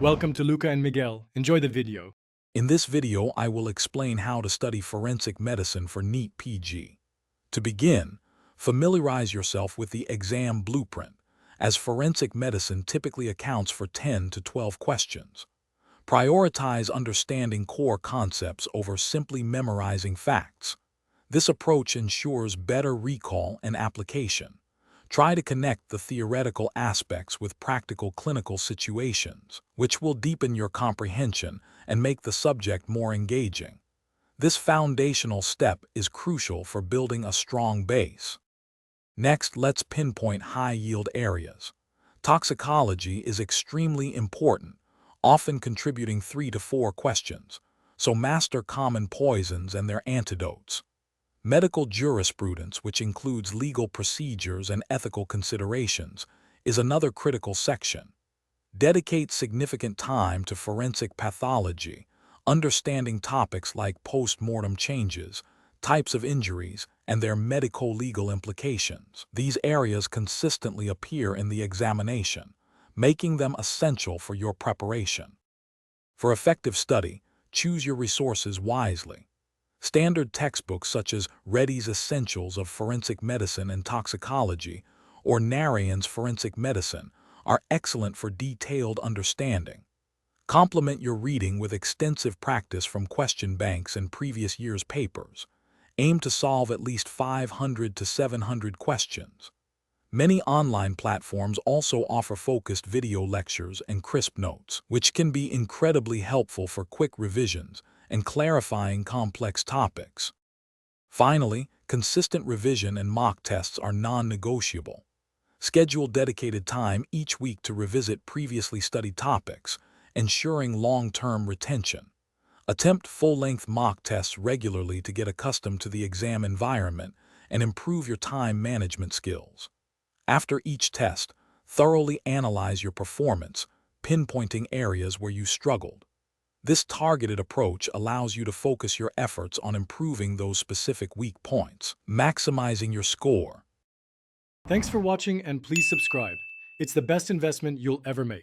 Welcome to Luca and Miguel. Enjoy the video. In this video, I will explain how to study forensic medicine for NEET PG. To begin, familiarize yourself with the exam blueprint, as forensic medicine typically accounts for 10 to 12 questions. Prioritize understanding core concepts over simply memorizing facts. This approach ensures better recall and application. Try to connect the theoretical aspects with practical clinical situations, which will deepen your comprehension and make the subject more engaging. This foundational step is crucial for building a strong base. Next, let's pinpoint high-yield areas. Toxicology is extremely important, often contributing 3 to 4 questions, so master common poisons and their antidotes. Medical jurisprudence, which includes legal procedures and ethical considerations, is another critical section. Dedicate significant time to forensic pathology, understanding topics like post-mortem changes, types of injuries, and their medico-legal implications. These areas consistently appear in the examination, making them essential for your preparation. For effective study, choose your resources wisely. Standard textbooks such as Reddy's Essentials of Forensic Medicine and Toxicology or Narayan's Forensic Medicine are excellent for detailed understanding. Complement your reading with extensive practice from question banks and previous year's papers. Aim to solve at least 500 to 700 questions. Many online platforms also offer focused video lectures and crisp notes, which can be incredibly helpful for quick revisions and clarifying complex topics. Finally, consistent revision and mock tests are non-negotiable. Schedule dedicated time each week to revisit previously studied topics, ensuring long-term retention. Attempt full-length mock tests regularly to get accustomed to the exam environment and improve your time management skills. After each test, thoroughly analyze your performance, pinpointing areas where you struggled. This targeted approach allows you to focus your efforts on improving those specific weak points, maximizing your score. Thanks for watching and please subscribe. It's the best investment you'll ever make.